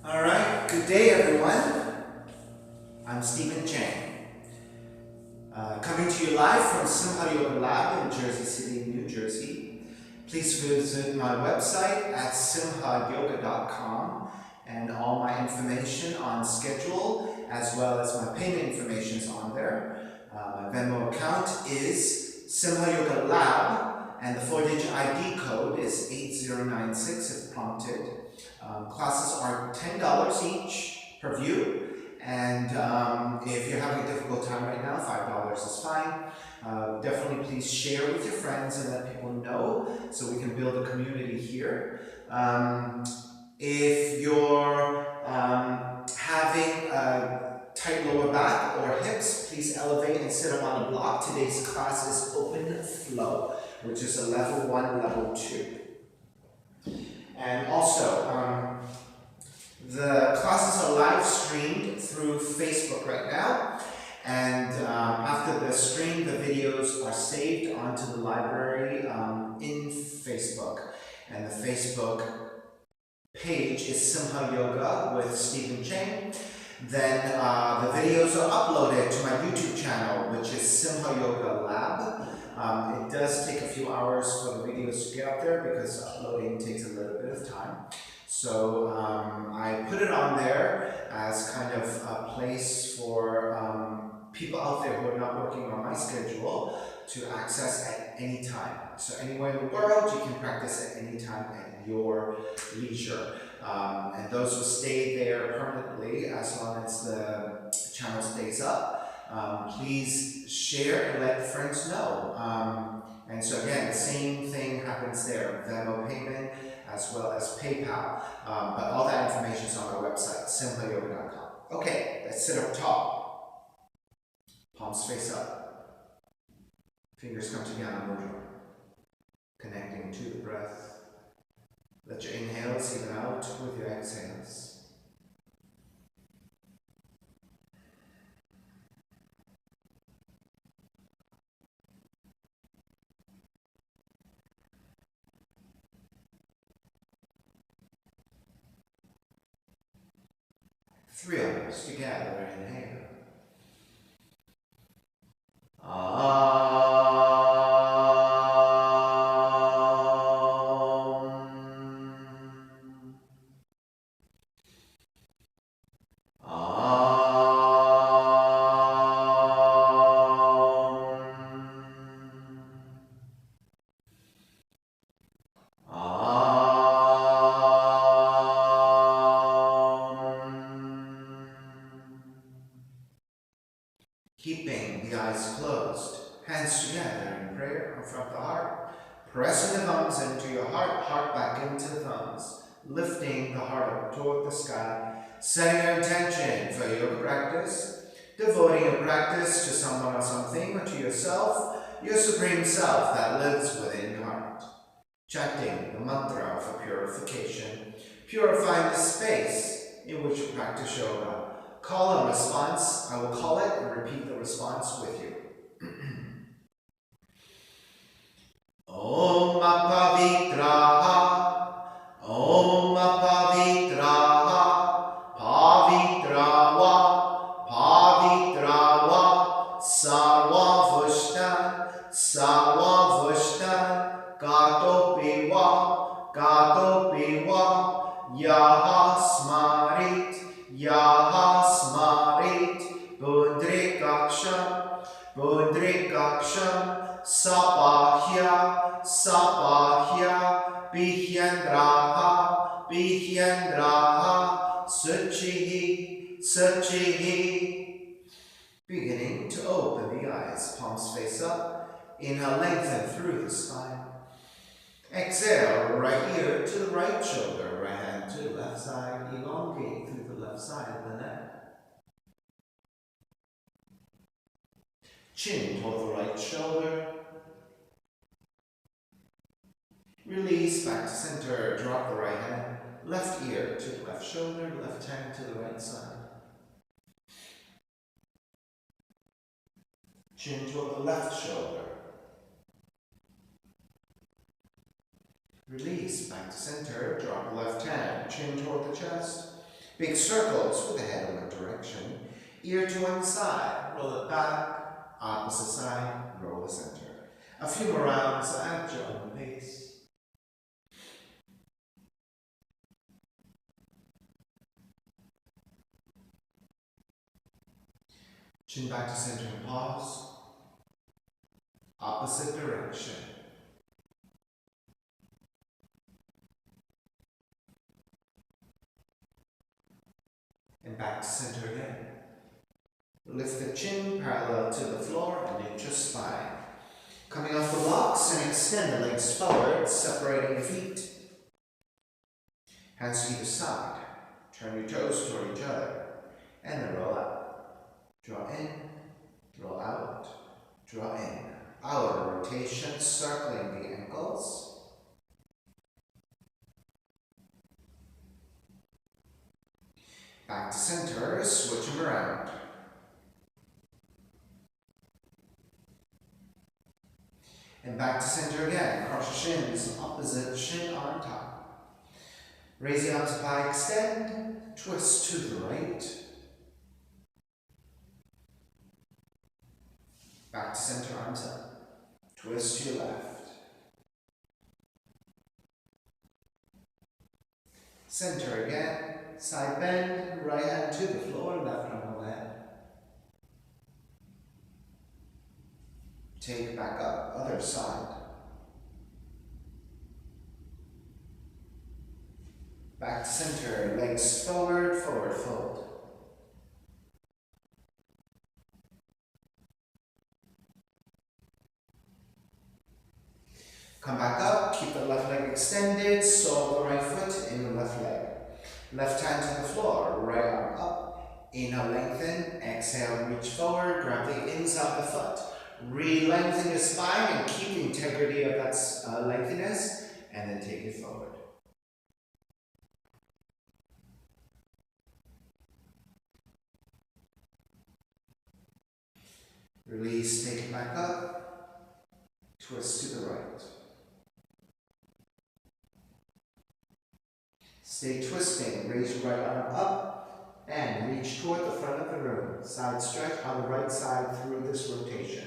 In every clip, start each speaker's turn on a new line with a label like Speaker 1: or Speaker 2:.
Speaker 1: All right, good day everyone. I'm Stephen Chang, coming to you live from Simha Yoga Lab in Jersey City, New Jersey. Please visit my website at simhayoga.com, and all my information on schedule as well as my payment information is on there. My Venmo account is Simha Yoga Lab, and the 4-digit ID code is 8096 if prompted. Classes are $10 each per view, and if you're having a difficult time right now, $5 is fine. Definitely please share with your friends and let people know so we can build a community here. If you're having a tight lower back or hips, please elevate and sit up on a block. Today's class is open flow, which is a level 1, level 2. And also, the classes are live streamed through Facebook right now. And after the stream, the videos are saved onto the library in Facebook. And the Facebook page is Simha Yoga with Stephen Chang. Then the videos are uploaded to my YouTube channel, which is Simha Yoga Lab. It does take a few hours for the videos to get up there because uploading takes a little bit of time. So I put it on there as kind of a place for people out there who are not working on my schedule to access at any time. So anywhere in the world, you can practice at any time at your leisure. And those will stay there permanently as long as the channel stays up. Please share and let friends know. And so again, the same thing happens there, Venmo payment as well as PayPal. But all that information is on our website, simhayoga.com. Okay, let's sit up tall. Palms face up. Fingers come together, mudra. Connecting to the breath. Let your inhales even out with your exhales. Three of us together, inhale. Keeping the eyes closed, hands together in prayer in front of the heart, pressing the thumbs into your heart, heart back into the thumbs, lifting the heart up toward the sky, setting your intention for yoga practice, devoting your practice to someone or something or to yourself, your supreme self that lives within your heart. Chanting the mantra for purification, purifying the space in which you practice yoga. Call a response. I will call it and repeat the response with you. Om Apavitraha, Om Apavitraha, Pavitrawa, Pavitrawa, Sarva Vushta, Gato Piwa, Yaha Smarit, Budrikaksham, Sapahya, Bihyandraha, Suchihi. Beginning to open the eyes, palms face up. Inhale, lengthen through the spine. Exhale, right ear to the right shoulder, right hand to the left side, elongate through the left side of the neck. Chin toward the right shoulder. Release back to center, drop the right hand, left ear to the left shoulder, left hand to the right side. Chin toward the left shoulder. Release back to center, drop left hand, chin toward the chest. Big circles with the head in one direction. Ear to one side, roll it back. Opposite side, roll the center. A few more rounds at your own pace. Chin back to center and pause. Opposite direction. And back to center again. Lift the chin parallel to the floor and neutral spine. Coming off the blocks and extend the legs forward, separating the feet. Hands to either side. Turn your toes toward each other. And then roll out. Draw in, roll out, draw in. Outer rotation, circling the ankles. Back to center, switch them around. And back to center again. Cross your shins, opposite shin on top. Raise the arms up high, extend, twist to the right. Back to center, arms up. Twist to your left. Center again. Side bend, right hand to the floor, left arm overhead. Take back up, other side. Back to center, legs forward, forward fold. Come back up, keep the left leg extended, sole the right foot in the left leg. Left hand to the floor, right arm up. Inhale, lengthen, exhale, reach forward, grab the inside of the foot. Re-lengthen your spine and keep the integrity of that lengthiness, and then take it forward. Release, take it back up, twist to the right. Stay twisting, raise your right arm up, and reach toward the front of the room. Side stretch on the right side through this rotation.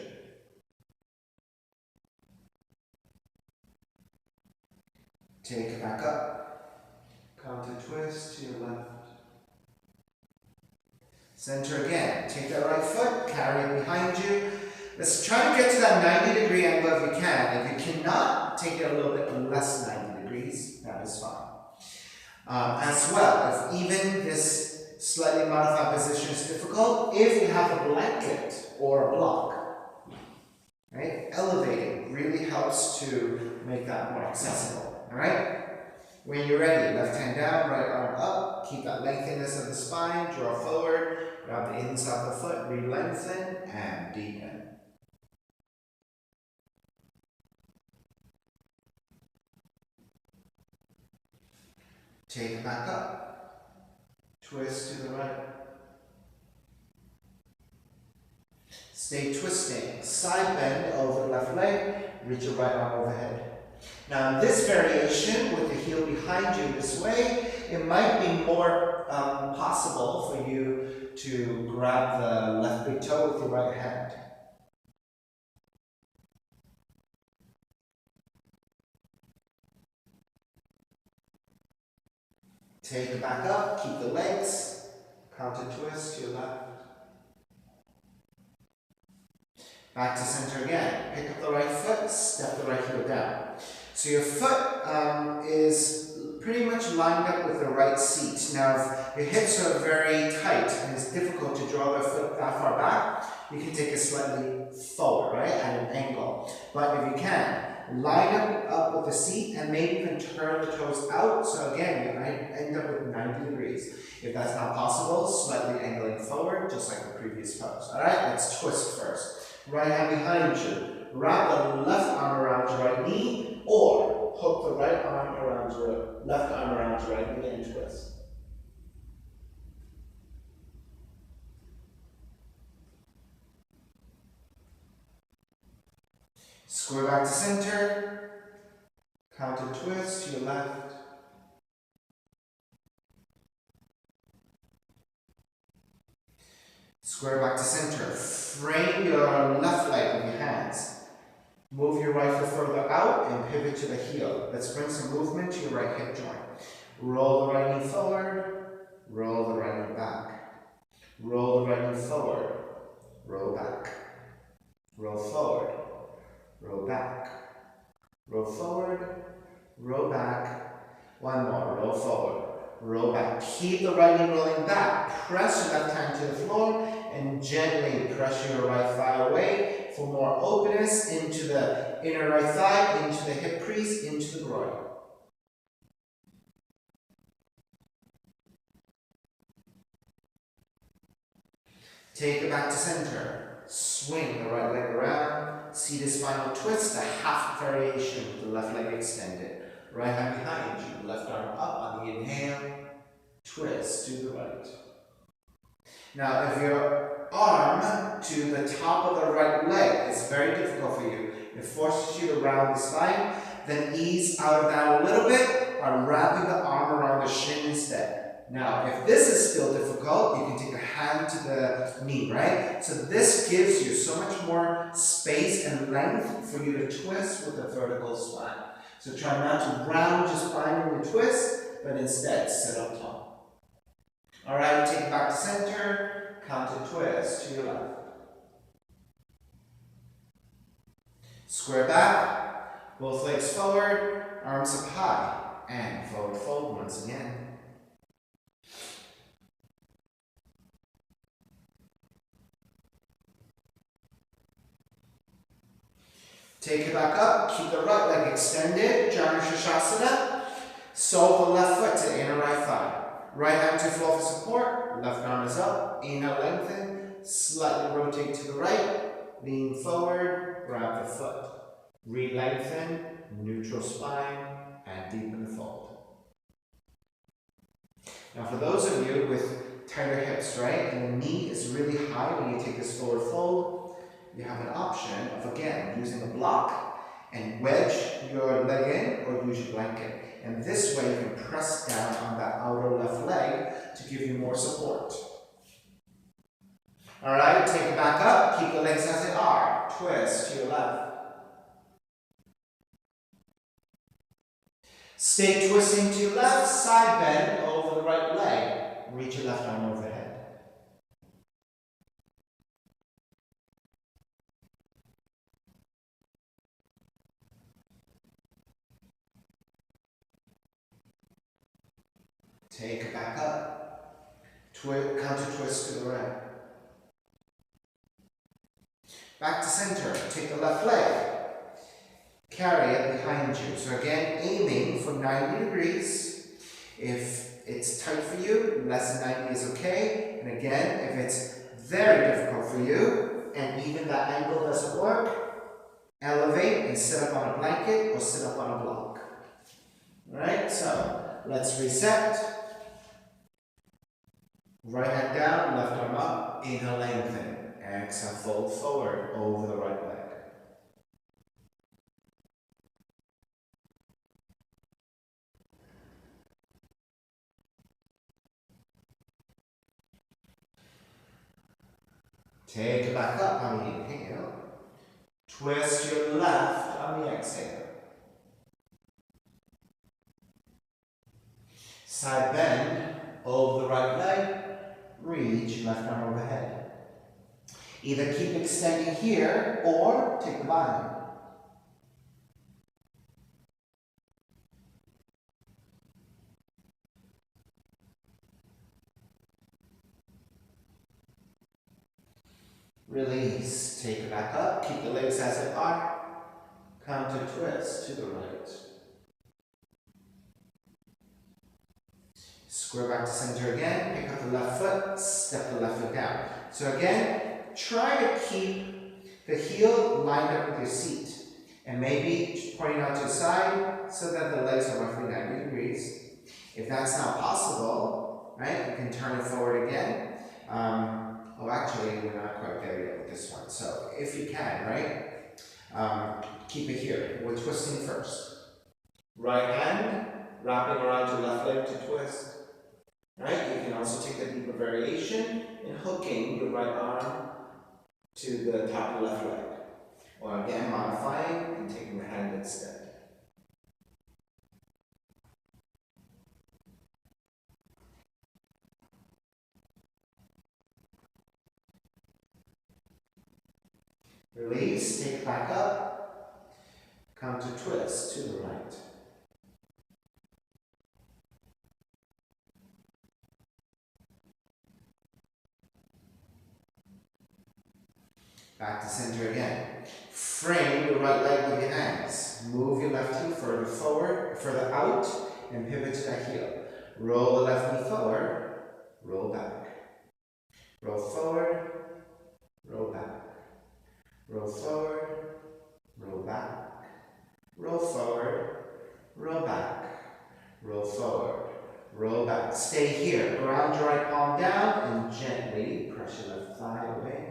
Speaker 1: Take it back up, counter twist to your left. Center again, take that right foot, carry it behind you. Let's try to get to that 90-degree angle if you can. If you cannot, take it a little bit less 90 degrees, that is fine. As well, if even this slightly modified position is difficult, if you have a blanket or a block, right, elevating really helps to make that more accessible. All right? When you're ready, left hand down, right arm up, keep that lengthiness of the spine, draw forward, grab the inside of the foot, re-lengthen, and deepen. Take it back up, twist to the right. Stay twisting, side bend over the left leg, reach your right arm overhead. Now in this variation, with the heel behind you this way, it might be more possible for you to grab the left big toe with your right hand. Take it back up, keep the legs, counter twist to your left. Back to center again. Pick up the right foot, step the right heel down. So your foot is pretty much lined up with the right seat. Now, if your hips are very tight and it's difficult to draw the foot that far back, you can take it slightly forward, right, at an angle. But if you can, line up with the seat and maybe even turn the toes out. So again, you might end up with 90 degrees. If that's not possible, slightly angling forward, just like the previous pose. All right, let's twist first. Right hand behind you. Wrap the left arm around your right knee, or hook the right arm around your left arm around your right knee and twist. Square back to center. Counter twist to your left. Square back to center. Frame your left leg with your hands. Move your right foot further out and pivot to the heel. Let's bring some movement to your right hip joint. Roll the right knee forward, roll the right knee back. Roll the right knee forward, roll back. Roll forward, roll back. Roll forward, roll back. One more, roll forward, roll back. Keep the right knee rolling back. Press your left hand to the floor and gently press your right thigh away for more openness into the inner right thigh, into the hip crease, into the groin. Take it back to center. Swing the right leg around. Seated spinal twist, a half variation with the left leg extended. Right hand behind you, left arm up on the inhale. Twist to the right. Now, if your arm to the top of the right leg is very difficult for you, it forces you to round the spine, then ease out of that a little bit by wrapping the arm around the shin instead. Now, if this is still difficult, you can take a hand to the knee, right? So this gives you so much more space and length for you to twist with a vertical spine. So try not to round your spine when you twist, but instead sit up tall. All right, take it back to center, counter twist to your left. Square back, both legs forward, arms up high, and forward fold once again. Take it back up, keep the right leg extended, Janu Shasana. Sold the left foot to inner right thigh. Right hand to floor for support, left arm is up, inhale lengthen, slightly rotate to the right, lean forward, grab the foot. Re-lengthen, neutral spine, and deepen the fold. Now for those of you with tighter hips, right, and the knee is really high when you take this forward fold, you have an option of, again, using a block and wedge your leg in or use your blanket. And this way you can press down on that outer left leg to give you more support. All right, take it back up, keep the legs as they are. Twist to your left. Stay twisting to your left, side bend over the right leg. Reach your left arm overhead. Take it back up. Counter twist to the right. Back to center. Take the left leg. Carry it behind you. So again, aiming for 90 degrees. If it's tight for you, less than 90 is okay. And again, if it's very difficult for you, and even that angle doesn't work, elevate and sit up on a blanket or sit up on a block. Alright, so let's reset. Right hand down, left arm up, inhale lengthen. Exhale, fold forward over the right leg. Take it back up on the inhale. Twist your left on the exhale. Side bend over the right leg. Reach left arm overhead. Either keep extending here or take the bottom. Release. Take it back up. Keep the legs as they are. Counter twist to the right. Square back to center again. Pick up the left foot. Step the left foot down. So again, try to keep the heel lined up with your seat. And maybe pointing out to the side so that the legs are roughly 90 degrees. If that's not possible, right, you can turn it forward again. Oh, actually, we're not quite there yet with this one. So if you can, right, keep it here. We're twisting first. Right hand, wrapping around your left leg to twist. Right? You can also take a deeper variation in hooking your right arm to the top of the left leg. Or again, modifying and taking the hand instead. Release, take it back up, come to twist to the right. Back to center again. Frame your right leg with your hands. Move your left heel further forward, further out, and pivot to that heel. Roll the left knee forward, roll back. Roll forward, roll back. Roll forward, roll back. Roll forward, roll back. Roll forward, roll back. Stay here. Ground your right palm down and gently press your left thigh away.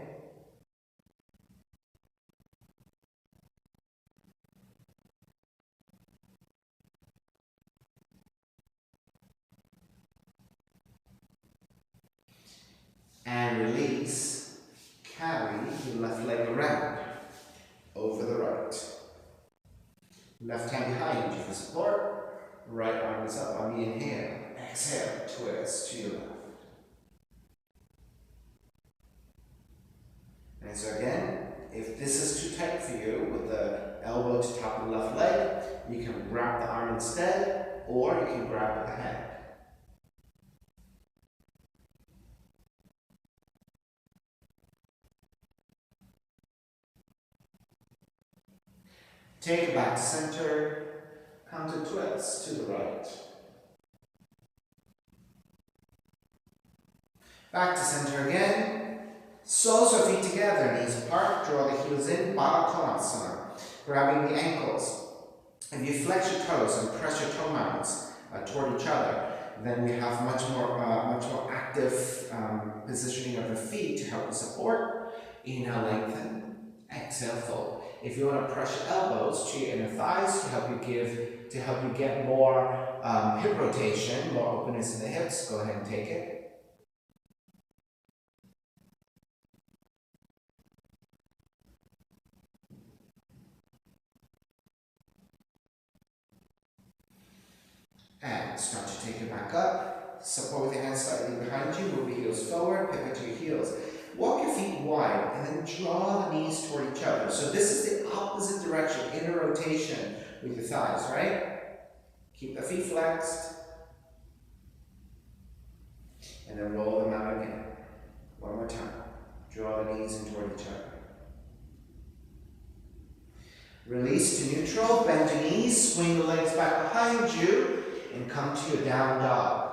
Speaker 1: And release. Carry your left leg around over the right. Left hand behind you for support. Right arm is up on the inhale. Exhale, twist to your left. And so again, if this is too tight for you with the elbow to top of the left leg, you can grab the arm instead, or you can grab with the hand. Take it back to center, come to twist to the right. Back to center again. Soles or feet together, knees apart, draw the heels in, Baddha Konasana, grabbing the ankles. If you flex your toes and press your toe mounts toward each other, then we have much more active positioning of the feet to help you support. Inhale, lengthen. Exhale, fold. If you want to press your elbows to your inner thighs to help you get more hip rotation, more openness in the hips, go ahead and take it. And start to take it back up. Support with your hands slightly behind you. Move your heels forward. Pivot to your heels. Walk your feet wide and then draw the knees toward each other. So this is the opposite direction, inner rotation with your thighs, right? Keep the feet flexed. And then roll them out again. One more time. Draw the knees in toward each other. Release to neutral. Bend your knees. Swing the legs back behind you. And come to your down dog.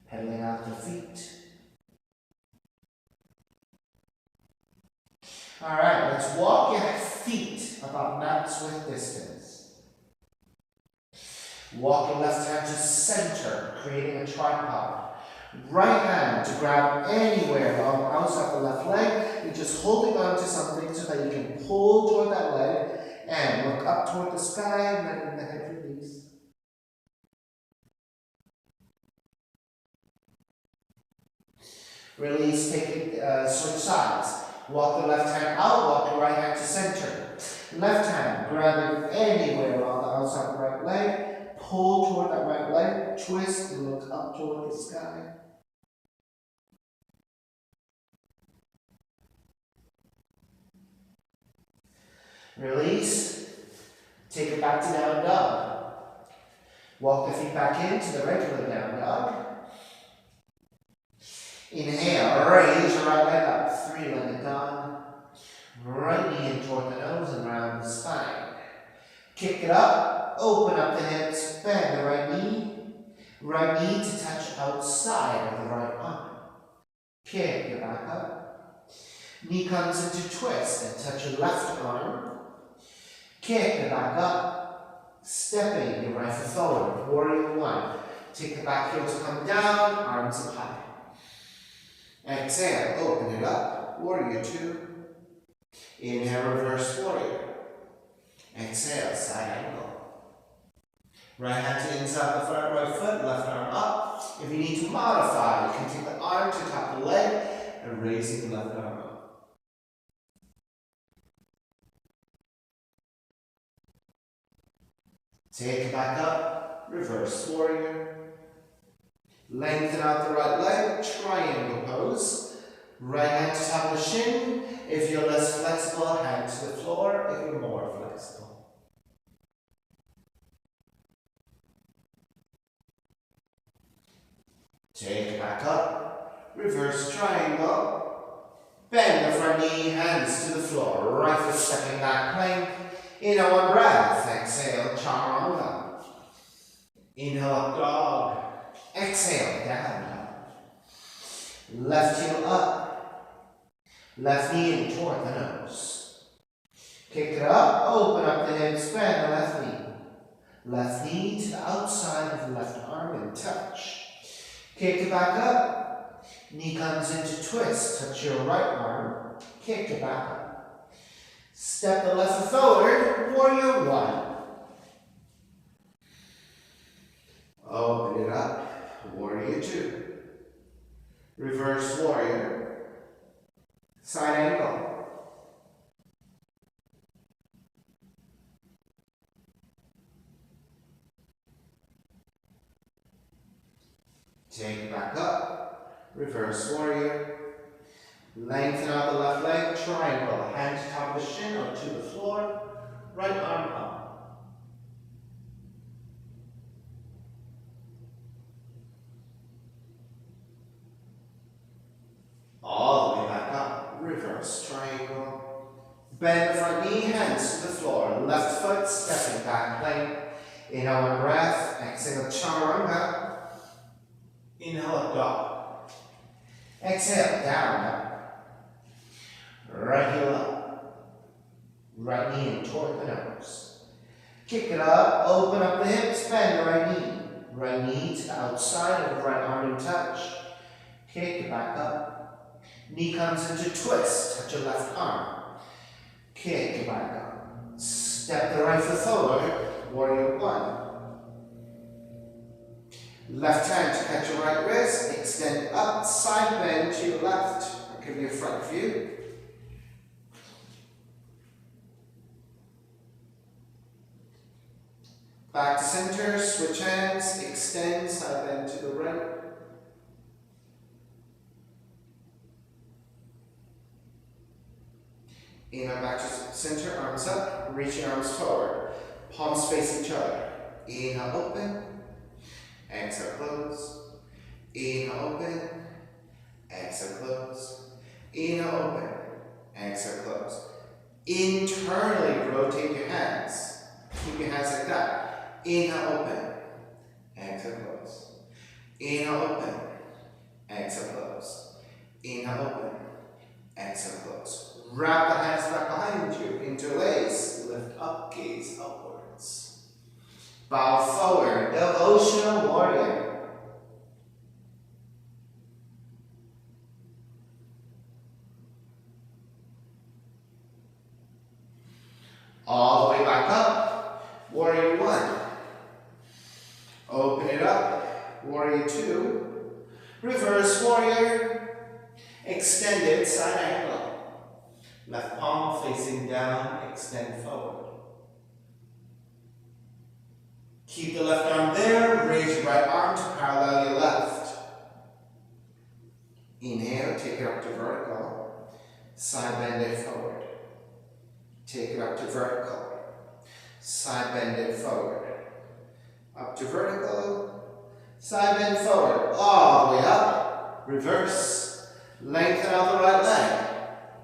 Speaker 1: Pedaling out the feet. Alright, let's walk your feet about max width distance. Walk your left hand to center, creating a tripod. Right hand to grab anywhere on the outside of the left leg. You're just holding on to something so that you can pull toward that leg and look up toward the sky and letting the head release. Release, take it, switch sides. Walk the left hand out, walk the right hand to center. Left hand, grab it anywhere on the outside of the right leg. Pull toward that right leg, twist and look up toward the sky. Release. Take it back to down dog. Walk the feet back into the regular down dog. Inhale, raise your right leg up, three-legged dog. Right knee in toward the nose and round the spine. Kick it up, open up the hips, bend the right knee. Right knee to touch outside of the right arm. Kick it back up. Knee comes into twist and touch your left arm. Kick it back up. Stepping your right foot forward. Warrior one. Take the back heel to come down, arms up high. Exhale, open it up. Warrior two. Inhale, reverse warrior. Exhale, side angle. Right hand to inside the front right foot, left arm up. If you need to modify, you can take the arm to top the leg and raising the left arm up. Take it back up, reverse warrior. Lengthen out the right leg, triangle pose. Right hand to top of the shin. If you're less flexible, hand to the floor. If you're more flexible. Take it back up, reverse triangle. Bend the front knee, hands to the floor. Right foot stepping back, plank. Inhale, one breath. Exhale, chaturanga. Inhale, up dog. Exhale, down dog. Left heel up. Left knee in toward the nose. Kick it up, open up the hips, bend the left knee. Left knee to the outside of the left arm and touch. Kick it back up. Knee comes into twist. Touch your right arm. Kick it back up. Step the left foot forward. Warrior one. Open it up. Warrior two. Reverse warrior. Side angle. Take it back up. Reverse warrior. Lengthen out the left leg. Triangle. Hand to top of the shin or to the floor. Right arm up. All the way back up. Reverse triangle. Bend the front knee. Hands to the floor. Left foot stepping back plank. Inhale one breath. Exhale chaturanga. Inhale up dog. Exhale down dog. Right heel up. Right knee in toward the nose. Kick it up. Open up the hips. Bend the right knee. Right knee to the outside of the right arm and touch. Kick it back up. Knee comes into twist. Touch your left arm. Kick it back up. Step the right foot forward. Warrior one. Left hand to catch your right wrist, extend up, side bend to your left. I'll give you a front view. Back to center, switch hands, extend, side bend to the right. Inhale back to center, arms up, reach your arms forward. Palms face each other. Inhale, open. Exhale, close. Inhale, open. Exhale, close. Inhale, open. Exhale, close. Internally rotate your hands. Keep your hands like that. Inhale, open. Exhale, close. Inhale, open. Exhale, close. Inhale, open. Exhale, close. Wrap the hands back behind you. Interlace. Lift up, gaze upwards. Bow forward, devotional warrior. All the way back up, warrior one. Open it up, warrior two. Reverse warrior. Extended side angle. Left palm facing down, extend forward. Keep the left arm there, raise your right arm to parallel your left. Inhale, take it up to vertical. Side bend it forward. Take it up to vertical. Side bend it forward. Up to vertical. Side bend forward. All the way up. Reverse. Lengthen out the right leg.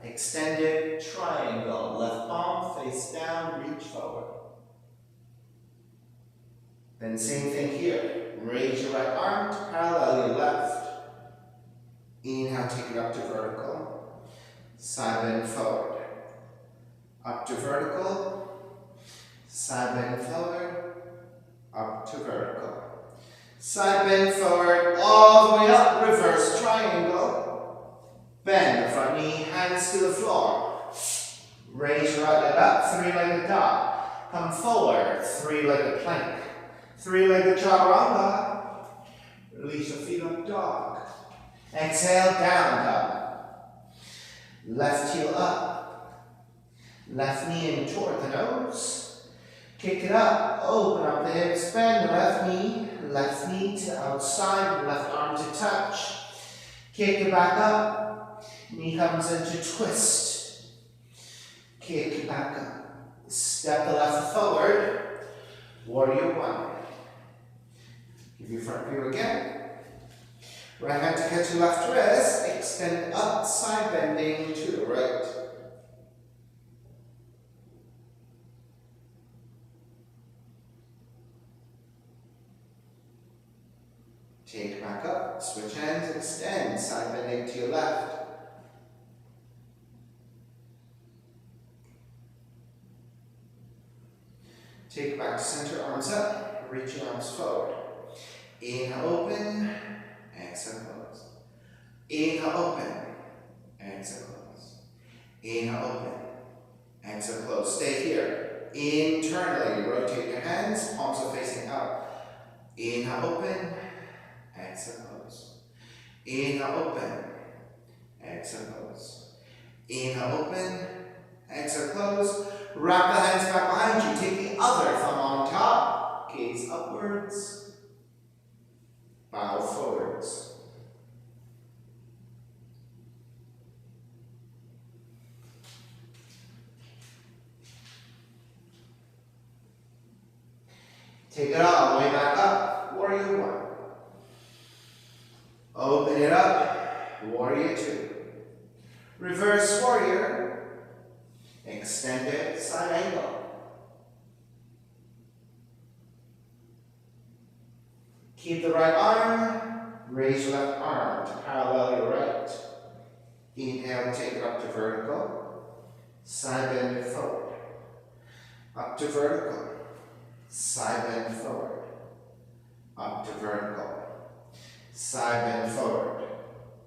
Speaker 1: Extended triangle. Left palm face down, reach forward. Then same thing here. Raise your right arm to parallel your left. Inhale, take it up to vertical. Side bend forward. Up to vertical. Side bend forward. Up to vertical. Side bend forward, all the way up. Reverse triangle. Bend the front knee, hands to the floor. Raise your right leg up, three-legged dog. Come forward, three-legged plank. Three-legged chaturanga. Release your feet up, dog. Exhale, down dog. Left heel up. Left knee in toward the nose. Kick it up, open up the hips, bend the left knee to outside, left arm to touch. Kick it back up, knee comes into twist. Kick it back up. Step the left forward, warrior one. Give your front view again. Right hand to catch your left wrist, extend up, side bending to the right. Take back up, switch hands, extend, side bending to your left. Take back to center, arms up, reach your arms forward. Inhale, open, exhale, close. Inhale, open, exhale, close. Inhale, open, exhale, close. Stay here. Internally, rotate your hands, palms are facing out. Inhale, open, exhale, close. Inhale, open, exhale, close. Inhale, open, exhale, close. Wrap the hands back behind you. Take the other thumb on top. Gaze upwards. Bow forwards. Take it all the way back up. Warrior one. Open it up. Warrior two. Reverse warrior. Extended side angle. Keep the right arm, raise your left arm to parallel your right. Inhale, take it up to vertical, side bend it forward. Up to vertical, side bend forward. Up to vertical, side bend forward.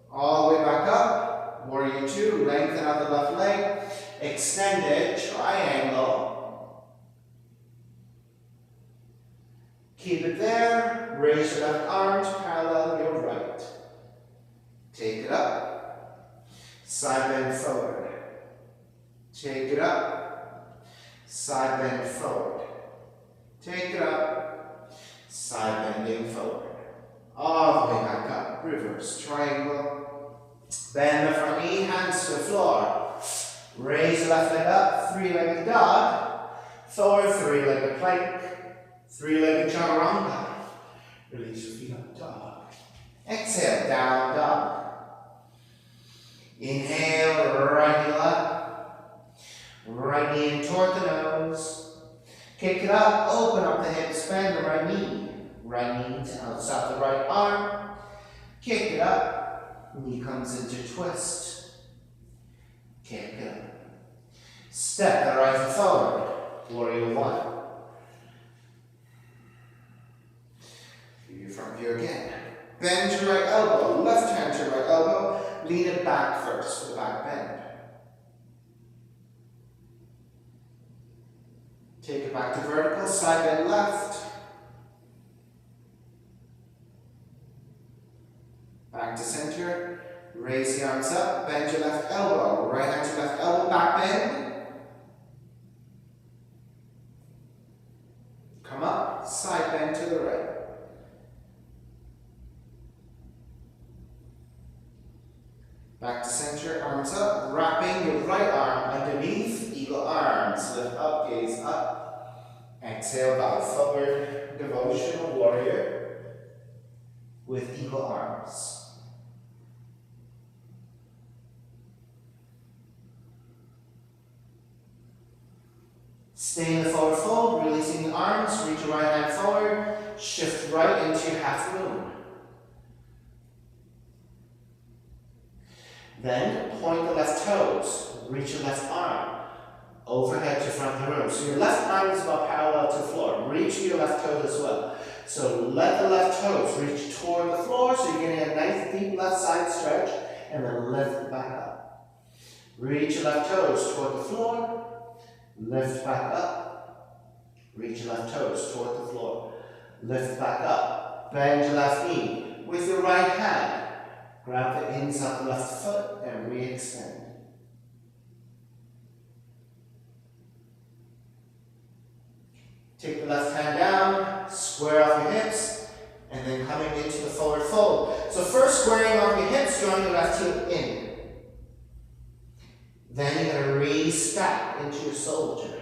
Speaker 1: All the way back up, warrior two, lengthen out the left leg. Extended triangle. Keep it there. Raise your left arm to parallel your right. Take it up. Side bend forward. Take it up. Side bend forward. Take it up. Side bending forward. All the way back up. Reverse triangle. Bend the front knee, hands to the floor. Raise the left leg up, three-legged dog, forward, three-legged plank, three-legged chaturanga. Release your feet up, dog. Exhale, down dog. Inhale, right heel up, right knee in toward the nose. Kick it up, open up the hips, bend the right knee to outside the right arm. Kick it up, knee comes into twist. Kick it up. Step the right foot forward. Warrior one. Give your front view again. Bend your right elbow. Left hand to right elbow. Lean it back first for the back bend. Take it back to vertical. Side bend left. Back to center. Raise the arms up, bend your left elbow, right hand to left elbow, back bend. Come up, side bend to the right. Back to center, arms up, wrapping your right arm underneath, eagle arms. Lift up, gaze up. Exhale, bow forward, devotional warrior with eagle arms. Stay in the forward fold, releasing the arms, reach your right hand forward, shift right into your half moon. Then point the left toes, reach your left arm, overhead to front of the room. So your left arm is about parallel to the floor. Reach your left toes as well. So let the left toes reach toward the floor, so you're getting a nice deep left side stretch, and then lift it back up. Reach your left toes toward the floor, lift back up. Reach your left toes toward the floor. Lift back up. Bend your left knee. With your right hand, grab the ends of the left foot and re-extend. Take the left hand down, square off your hips, and then coming into the forward fold. So first squaring off your hips, drawing your left heel in. Then you're going to re-stack into your soldier.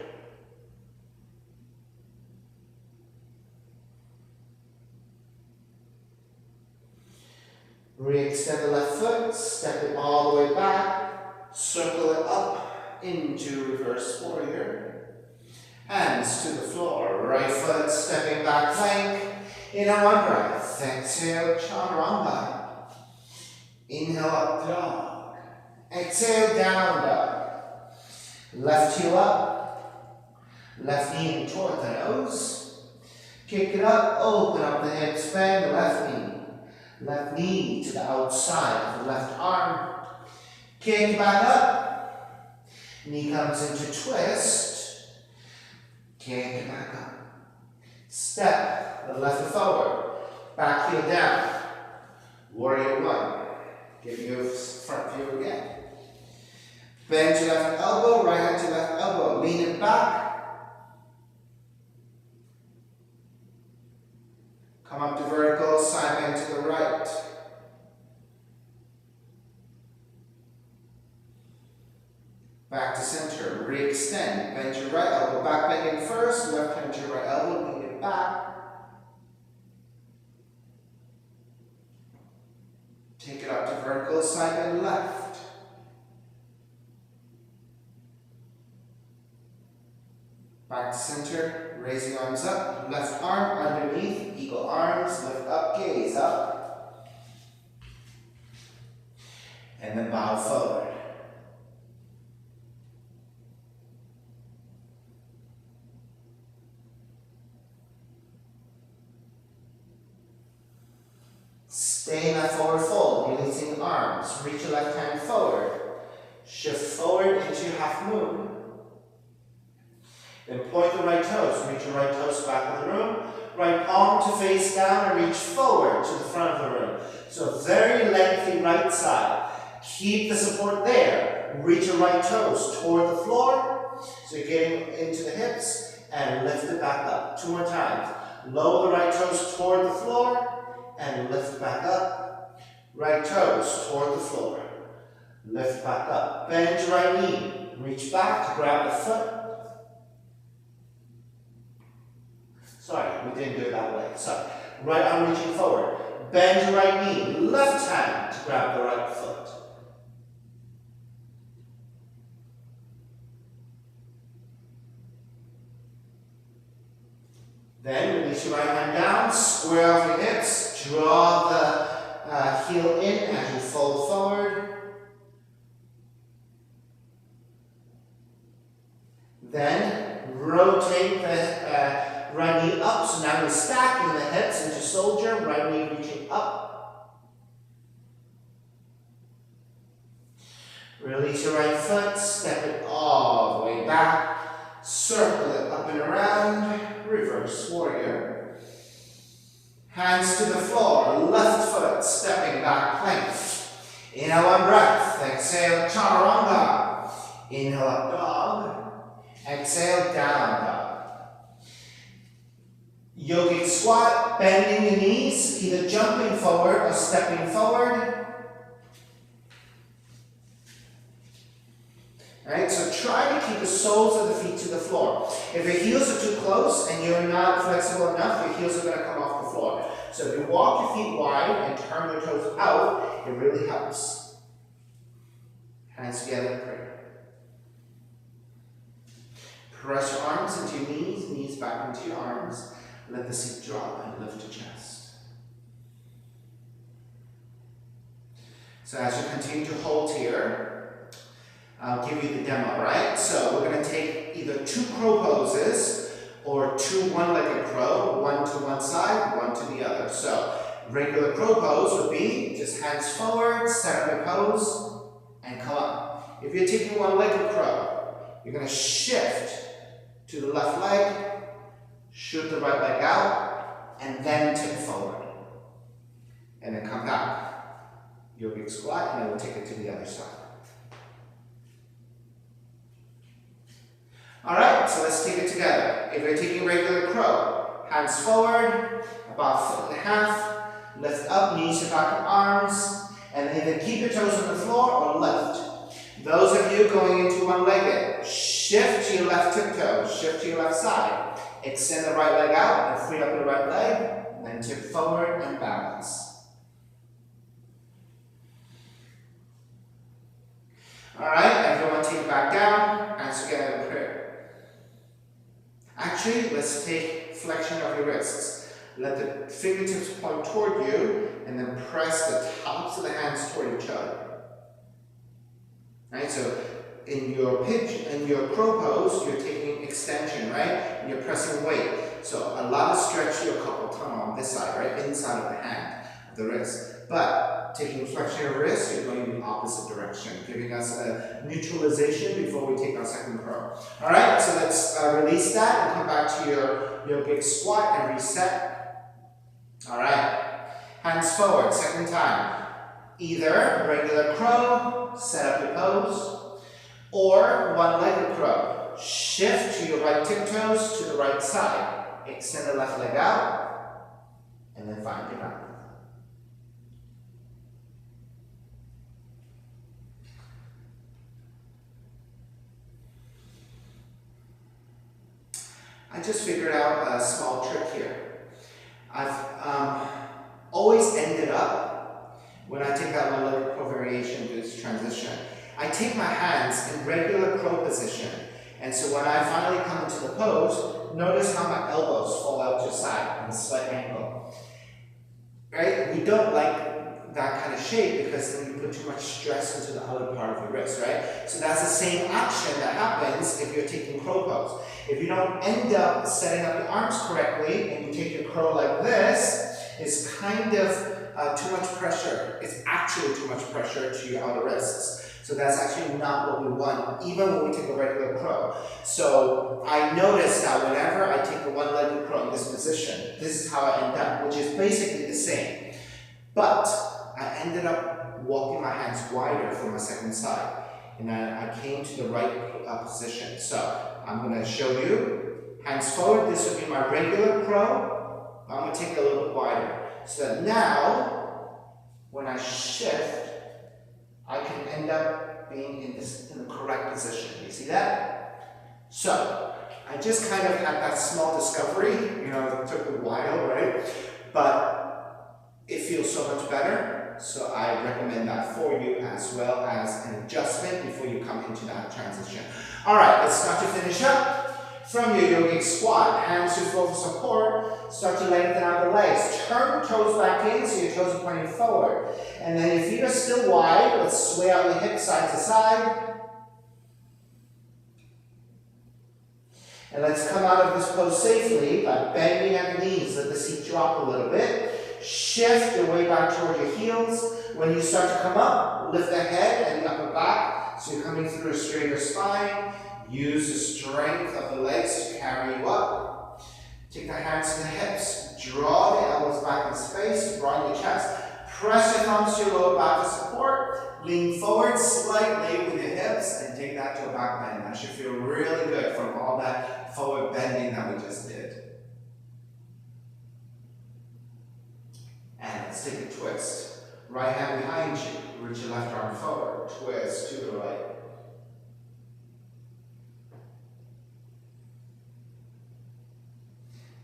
Speaker 1: Re-extend the left foot, step it all the way back, circle it up into reverse warrior. Hands to the floor, right foot stepping back plank. Inhale one breath, exhale chaturanga. Inhale up dog. Exhale down dog. Left heel up, left knee in toward the nose. Kick it up, open up the hips, bend the left knee. Left knee to the outside of the left arm. Kick back up. Knee comes into twist. Kick back up. Step the left foot forward. Back heel down. Warrior one. Give you a front view again. Bend your left elbow, right hand to left elbow. Lean it back. Come up to vertical, side bend to the right. Back to center, re-extend. Bend your right elbow, back bend in first, left hand to your right elbow, lean it back. Take it up to vertical, side bend left. Back to center, raising arms up, left arm underneath, eagle arms, lift up, gaze up. And then bow forward. Stay in that forward fold, releasing arms. Reach your left hand forward. Shift forward into your half moon. Then point the right toes. Reach your right toes back in the room. Right palm to face down and reach forward to the front of the room. So very lengthy right side. Keep the support there. Reach your right toes toward the floor. So you're getting into the hips and lift it back up. Two more times. Lower the right toes toward the floor. And lift back up. Right toes toward the floor. Lift back up. Bend your right knee. Reach back to grab the foot. Sorry, we didn't do it that way. Sorry. Right arm reaching forward. Bend your right knee. Left hand to grab the right foot. Then release your right hand down, square off your hips, draw the heel in as you fold forward. Then rotate the right knee up, so now we're stacking the hips into soldier, right knee reaching up. Release your right foot, step it all the way back, circle it up and around. Reverse warrior. Hands to the floor, left foot stepping back plank. Inhale one breath, exhale chaturanga. Inhale up dog, exhale down dog. Yogic squat, bending the knees, either jumping forward or stepping forward. Right, so try to keep the soles of the feet to the floor. If your heels are too close and you're not flexible enough, your heels are going to come off the floor. So if you walk your feet wide and turn your toes out, it really helps. Hands together in prayer. Press your arms into your knees, knees back into your arms. Let the seat drop and lift your chest. So as you continue to hold here, I'll give you the demo, right? So we're going to take either two crow poses or two one-legged crow, one to one side, one to the other. So regular crow pose would be just hands forward, set up your pose, and come up. If you're taking one-legged crow, you're going to shift to the left leg, shoot the right leg out, and then tip forward. And then come back. Yogic squat, and then we'll take it to the other side. Alright, so let's take it together. If you're taking regular crow, hands forward, about 1.5 feet, lift up, knees to back of arms, and either keep your toes on the floor or lift. Those of you going into one-legged, shift to your left tiptoe, shift to your left side. Extend the right leg out and free up your right leg, then tip forward and balance. Alright, everyone take it back down, hands together in prayer. Actually, let's take flexion of your wrists. Let the fingertips point toward you, and then press the tops of the hands toward each other. Right, so in your crow pose, you're taking extension, right? And you're pressing weight. So a lot of stretch to your carpal tunnel on this side, right? Inside of the hand, of the wrist. But taking flexion of wrist, you're going in the opposite direction, giving us a neutralization before we take our second crow. All right, so let's release that and come back to your yogic squat and reset. All right, hands forward, second time. Either regular crow, set up your pose, or one-legged crow. Shift to your right tiptoes to the right side. Extend the left leg out, and then find your balance. I just figured out a small trick here. I've always ended up, when I take that one-legged crow variation to this transition, I take my hands in regular crow position. And so when I finally come into the pose, notice how my elbows fall out to the side in a slight angle. Right? We don't like that kind of shape because then you put too much stress into the outer part of your wrist, right? So that's the same action that happens if you're taking crow pose. If you don't end up setting up your arms correctly and you take your crow like this, it's kind of too much pressure. It's actually too much pressure to your outer wrists. So that's actually not what we want, even when we take a regular crow. So I noticed that whenever I take a one-legged crow in this position, this is how I end up, which is basically the same. But I ended up walking my hands wider for my second side. And then I came to the right position. So I'm going to show you. Hands forward, this would be my regular crow. I'm going to take it a little bit wider. So that now, when I shift, I can end up being in the correct position. You see that? So, I just kind of had that small discovery. You know, it took a while, right? But it feels so much better. So I recommend that for you as well as an adjustment before you come into that transition. All right, let's start to finish up. From your yogic squat, hands to floor for support, start to lengthen out the legs. Turn toes back in so your toes are pointing forward. And then your feet are still wide. Let's sway out the hips side to side. And let's come out of this pose safely by bending at the knees. Let the seat drop a little bit. Shift your way back toward your heels. When you start to come up, lift the head and the upper back so you're coming through a straighter spine. Use the strength of the legs to carry you up. Take the hands to the hips. Draw the elbows back in space. Broaden your chest. Press your thumbs to your lower back for support. Lean forward slightly with your hips and take that to a back bend. That should feel really good from all that forward bending that we just did. And let's take a twist. Right hand behind you. Reach your left arm forward. Twist to the right.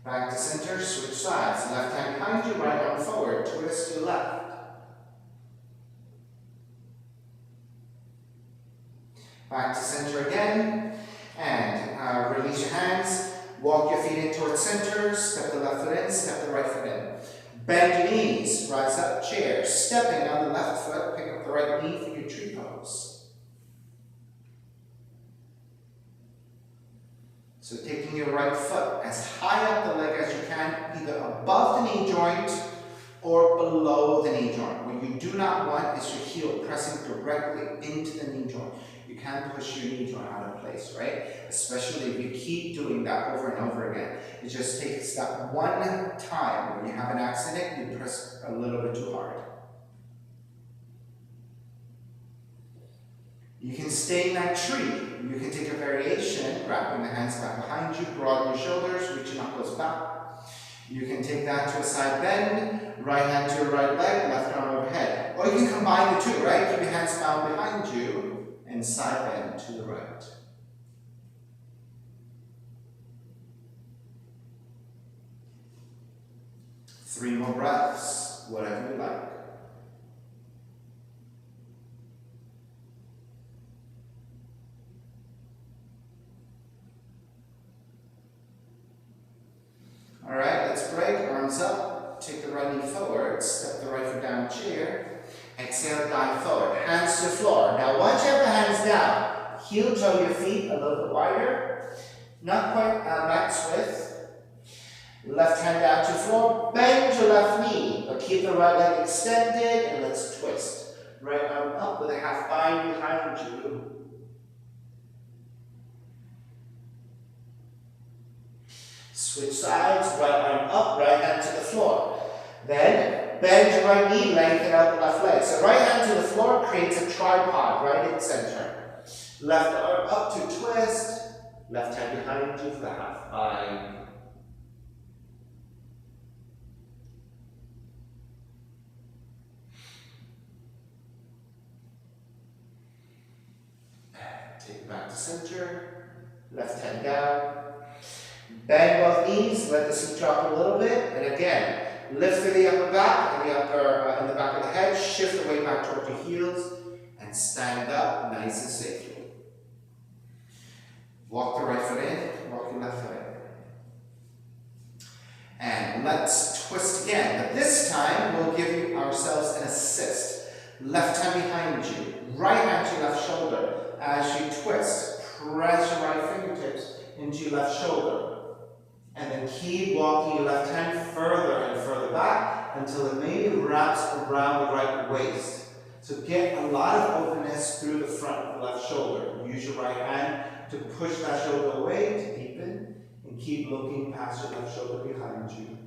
Speaker 1: Back to center, switch sides. Left hand behind you, right arm forward. Twist to the left. Back to center again. And release your hands. Walk your feet in towards center. Step the left foot in, step the right foot in. Bend your knees, rise up, chair. Stepping on the left foot, pick up the right knee for your tree pose. So taking your right foot as high up the leg as you can, either above the knee joint or below the knee joint. What you do not want is your heel pressing directly into the knee joint. You can't push your knee joint out of place, right? Especially if you keep doing that over and over again. It just takes that one time when you have an accident, you press a little bit too hard. You can stay in that tree. You can take a variation, wrapping the hands back behind you, broaden your shoulders, reach your knuckles back. You can take that to a side bend, right hand to your right leg, left arm overhead. Or you can combine the two, right? Keep your hands bound behind you and side bend to the right. Three more breaths, whatever you like. All right, let's break. Arms up. Take the right knee forward. Step the right foot down chair. Exhale, dive forward. Hands to floor. Now, once you have the hands down, heel toe your feet a little bit wider. Not quite max width. Left hand down to floor. Bend your left knee, but keep the right leg extended, and let's twist. Right arm up with a half bind behind you. Switch sides, right arm up, right hand to the floor. Then, bend your right knee, lengthen out the left leg. So right hand to the floor creates a tripod right in center. Left arm up to twist, left hand behind you for the half bind. Take it back to center, left hand down. Bend both knees, let the seat drop a little bit, and again, lift through the upper back and in the back of the head, shift the weight back toward your heels, and stand up nice and safely. Walk the right foot in, walk your left foot in. And let's twist again, but this time we'll give ourselves an assist. Left hand behind you, right hand to your left shoulder. As you twist, press your right fingertips into your left shoulder. And then keep walking your left hand further and further back until it maybe wraps around the right waist. So get a lot of openness through the front of the left shoulder. Use your right hand to push that shoulder away to deepen, and keep looking past your left shoulder behind you.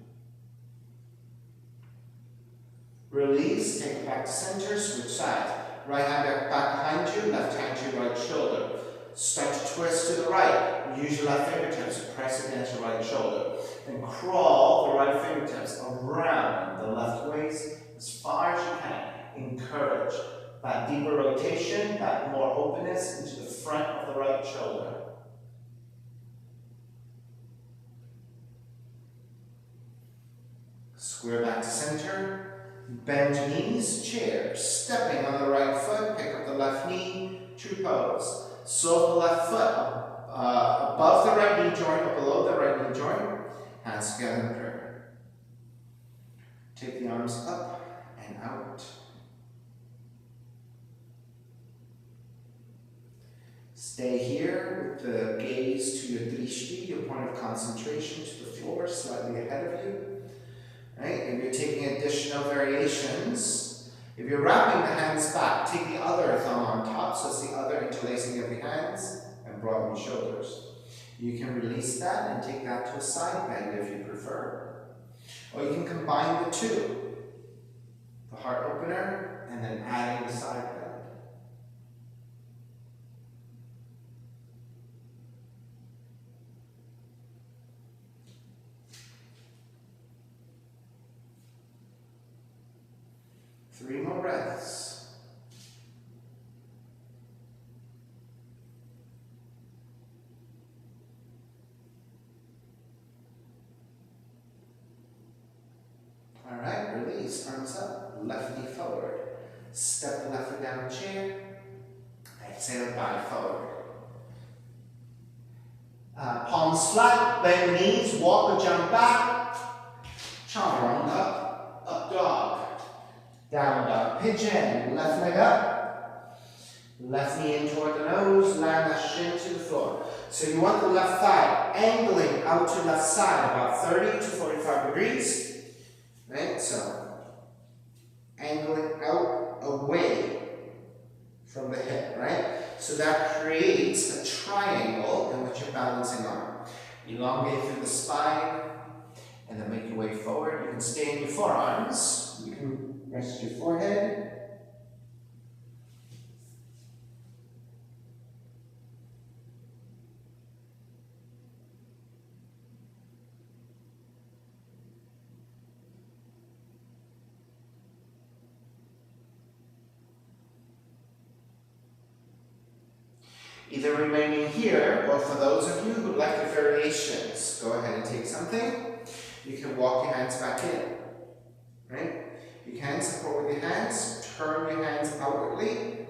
Speaker 1: Release, take it back to center, switch sides. Right hand back behind you, left hand to your right shoulder. Start to twist to the right. Use your left fingertips to press against your right shoulder. And crawl the right fingertips around the left waist as far as you can. Encourage that deeper rotation, that more openness into the front of the right shoulder. Square back to center. Bend your knees, chair. Stepping on the right foot, pick up the left knee, true pose. Sole the left foot above the right knee joint or below the right knee joint. Hands together in prayer. Take the arms up and out. Stay here with the gaze to your drishti, your point of concentration, to the floor, slightly ahead of you. Right? If you're taking additional variations, if you're wrapping the hands back, take the other thumb on top, so it's the other interlacing of your hands, and broaden your shoulders. You can release that and take that to a side bend if you prefer. Or you can combine the two. The heart opener, and then adding the side bend. Three more breaths. All right, release, arms up, left knee forward. Step the left foot down chair. Exhale, dive forward. Palms flat, bend the knees, walk or jump back. Chaturanga, up dog. Down dog, pigeon, left leg up, left knee in toward the nose, land that shin to the floor. So you want the left thigh angling out to left side about 30 to 45 degrees, right? So, angling out away from the hip, right? So that creates a triangle in which you're balancing on. Elongate through the spine, and then make your way forward. You can stay in your forearms. You can rest your forehead. Either remaining here, or for those of you who like the variations, go ahead and take something. You can walk your hands back in, right? You can support with your hands, turn your hands outwardly,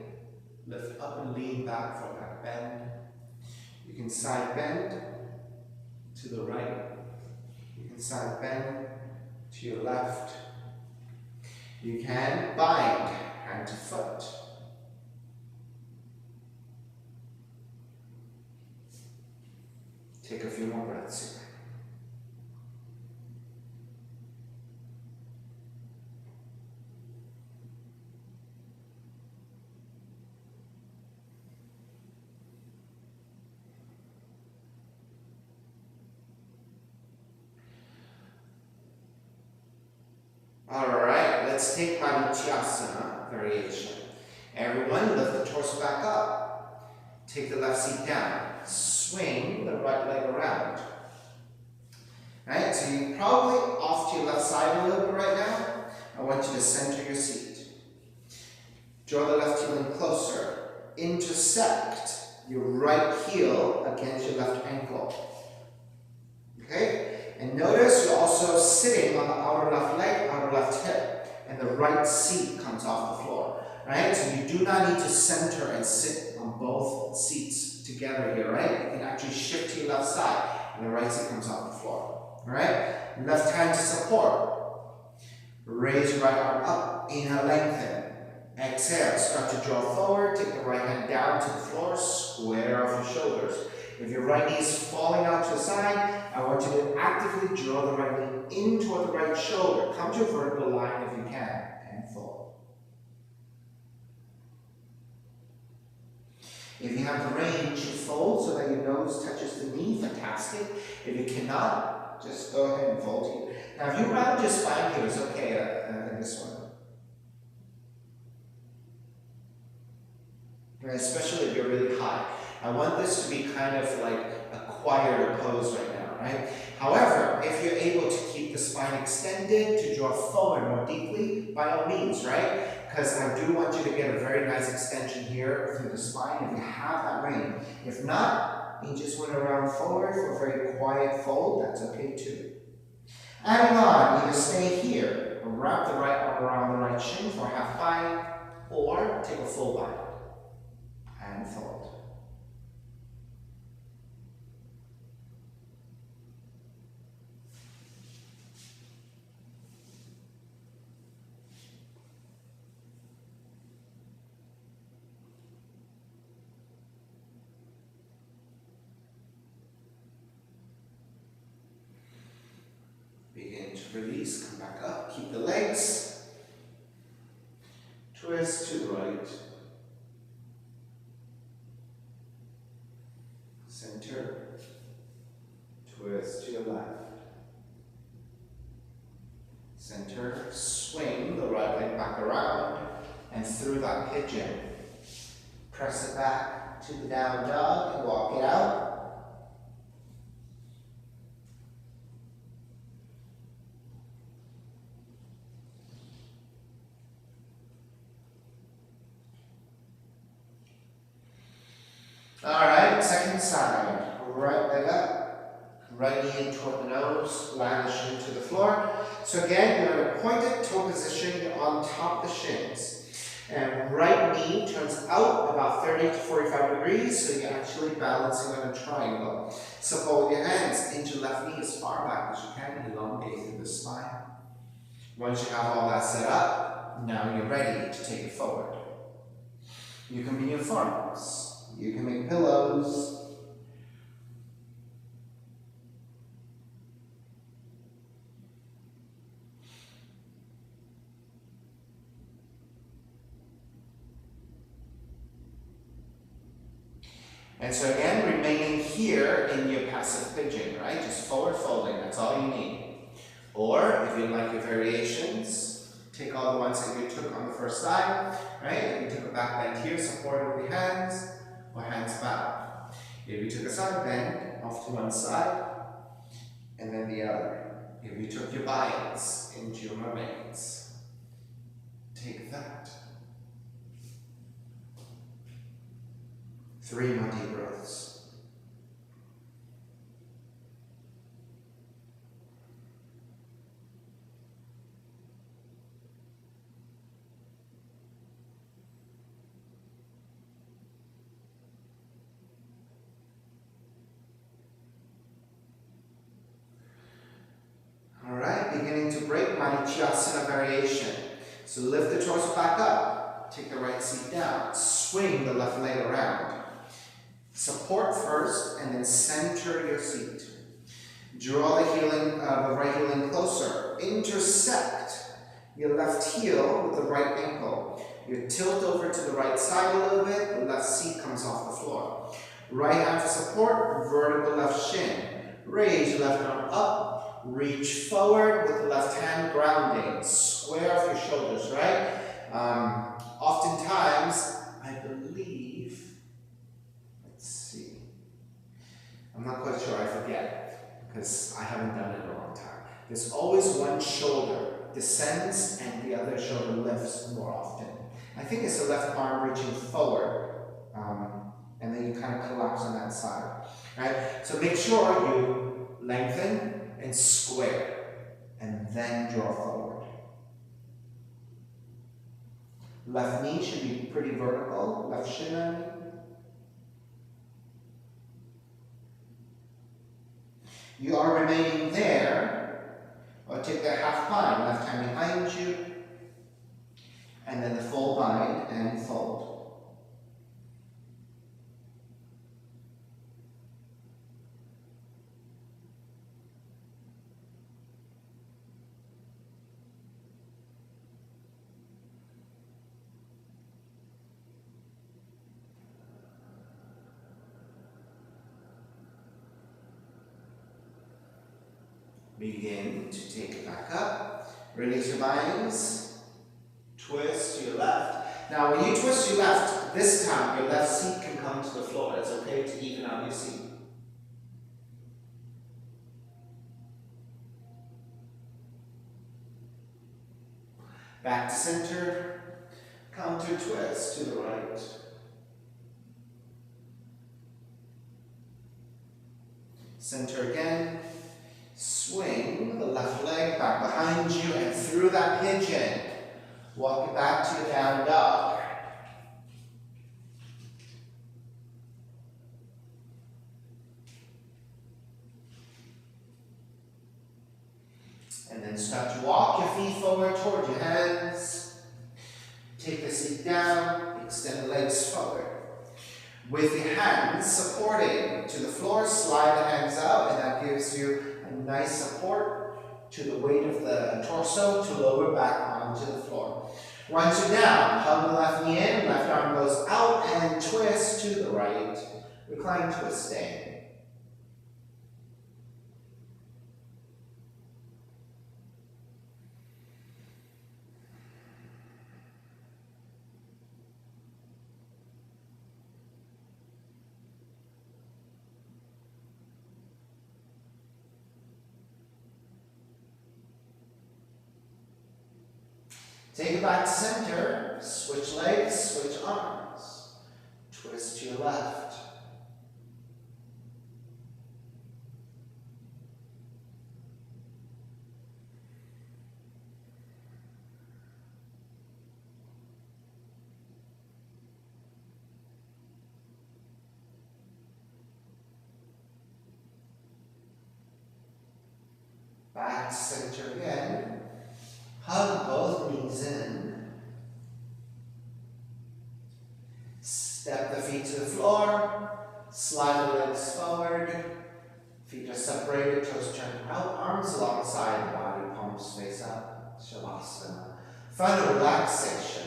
Speaker 1: lift up and lean back for that bend. You can side bend to the right. You can side bend to your left. You can bind hand to foot. Take a few more breaths here. Alright, let's take Madhyasana variation. Everyone lift the torso back up. Take the left seat down. Swing the right leg around. Right, so you're probably off to your left side a little bit right now. I want you to center your seat. Draw the left heel in closer. Intersect your right heel against your left ankle. Okay? And notice you're also sitting on the outer left leg, outer left hip, and the right seat comes off the floor. Right? So you do not need to center and sit on both seats together here, right? You can actually shift to your left side, and the right seat comes off the floor. Alright? Left hand to support. Raise your right arm up. Inhale, lengthen. Exhale, start to draw forward. Take the right hand down to the floor. Square off your shoulders. If your right knee is falling out to the side, I want you to actively draw the right knee in toward the right shoulder. Come to a vertical line if you can, and fold. If you have the range, fold so that your nose touches the knee, fantastic. If you cannot, just go ahead and fold here. Now, if you round your spine here, it's okay in this one. Especially if you're really high. I want this to be kind of like a quieter pose right now, right? However, if you're able to keep the spine extended, to draw forward more deeply, by all means, right? Because I do want you to get a very nice extension here through the spine if you have that range. If not, you just want to round forward for a very quiet fold, that's okay too. Adding on, either stay here, or wrap the right arm around the right shin for a half bind, or take a full bind, and fold. Begin to release, come back up, keep the legs. Twist to the right. Center. Twist to your left. Center. Swing the right leg back around and through that pigeon. Press it back to the down dog and walk it out. Alright, second side. Right leg up, right knee in toward the nose, land the shin to the floor. So again, you're in a pointed toe position, you're on top of the shins. And right knee turns out about 30 to 45 degrees, so you're actually balancing on a triangle. Support with your hands, inch your left knee as far back as you can, elongate through the spine. Once you have all that set up, now you're ready to take it forward. You can be in forearms. You can make pillows. And so again, remaining here in your passive pigeon, right? Just forward folding, that's all you need. Or if you like your variations, take all the ones that you took on the first side, right? If you took a back bend here, support it with your hands, or hands back. If you took a side bend, off to one side, and then the other. If you took your binds into your mermaids, take that. 3 more deep breaths. Alright, beginning to break Manichasana variation. So lift the torso back up, take the right seat down, swing the left leg around. Support first and then center your seat. Draw the right heel in closer. Intersect your left heel with the right ankle. You tilt over to the right side a little bit, the left seat comes off the floor. Right hand for support, vertical left shin. Raise left arm up, reach forward with the left hand grounding. Square off your shoulders, right? Oftentimes, I believe, let's see, I'm not quite sure, I forget, because I haven't done it in a long time. There's always one shoulder descends and the other shoulder lifts more often. I think it's the left arm reaching forward, and then you kind of collapse on that side, right? So make sure you lengthen and square, and then draw forward. Left knee should be pretty vertical, left shin I mean. You are remaining there, or take that half bind, left hand behind you, and then the full bind and fold. Begin to take it back up. Release your binds. Twist to your left. Now when you twist your left, this time your left seat can come to the floor. It's okay to even out your seat. Back to center. Counter twist to the right. Center again. Swing the left leg back behind you and through that pigeon. Walk it back to your down dog. And then start to walk your feet forward toward your hands. Take the seat down, extend the legs forward. With your hands supporting to the floor, slide the hands out, and that gives you a nice support to the weight of the torso to lower back onto the floor. Once you're down, hug the left knee in, left arm goes out and twist to the right. Recline twisting. Take it back to center, switch legs, switch arms, twist to your left. Back to center again. Hug both knees in. Step the feet to the floor. Slide the legs forward. Feet are separated, toes turned out, arms alongside the body, palms face up. Shavasana. Find a relaxation.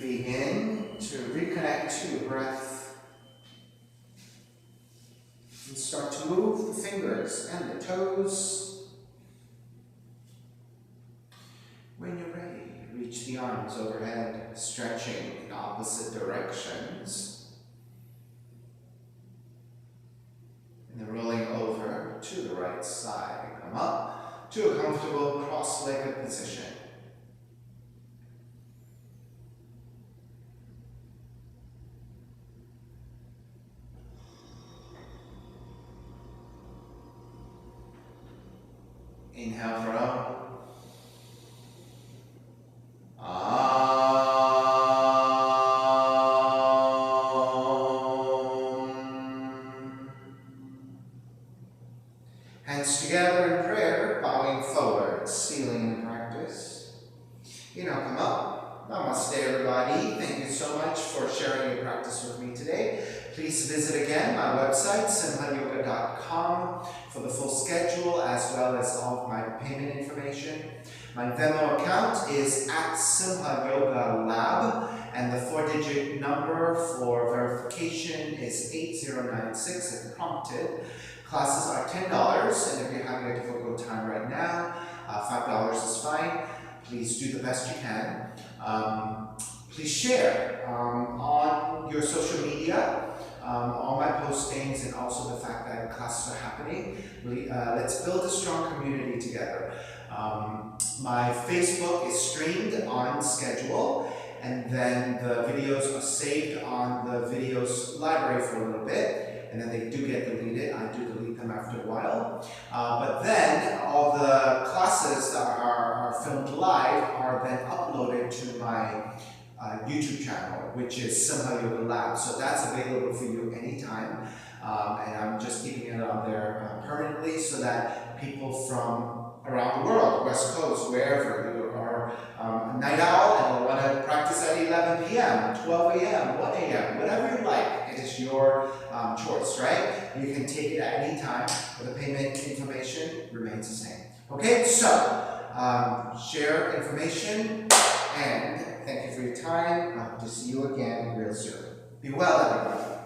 Speaker 1: Begin to reconnect to your breath and start to move the fingers and the toes. When you're ready, reach the arms overhead, stretching in opposite directions. And then rolling over to the right side. Come up to a comfortable cross-legged position. Inhale for up. Hands together in prayer, bowing forward, sealing the practice. Come up. Namaste, everybody. Thank you so much for sharing your practice with me today. Please visit again my website, simhayoga.com, for the full schedule as well as all of my payment information. My Venmo account is at Simha Yoga Lab, and the 4-digit number for verification is 8096 if prompted. Classes are $10, and if you're having a difficult time right now, $5 is fine. Please do the best you can. Please share on your social media all my postings and also the fact that classes are happening. Let's build a strong community together. My Facebook is streamed on schedule, and then the videos are saved on the videos library for a little bit, and then they do get deleted. I do delete them after a while. But then all the classes that are filmed live are then uploaded to my YouTube channel, which is Simha Yoga Lab. So that's available for you anytime. And I'm just keeping it on there permanently so that people from around the world, West Coast, wherever you are a night owl and want to practice at 11 p.m., 12 a.m., 1 a.m., whatever you like. It is your choice, right? You can take it at any time, but the payment information remains the same. Okay, so share information, and thank you for your time. I hope to see you again real soon. Be well, everybody.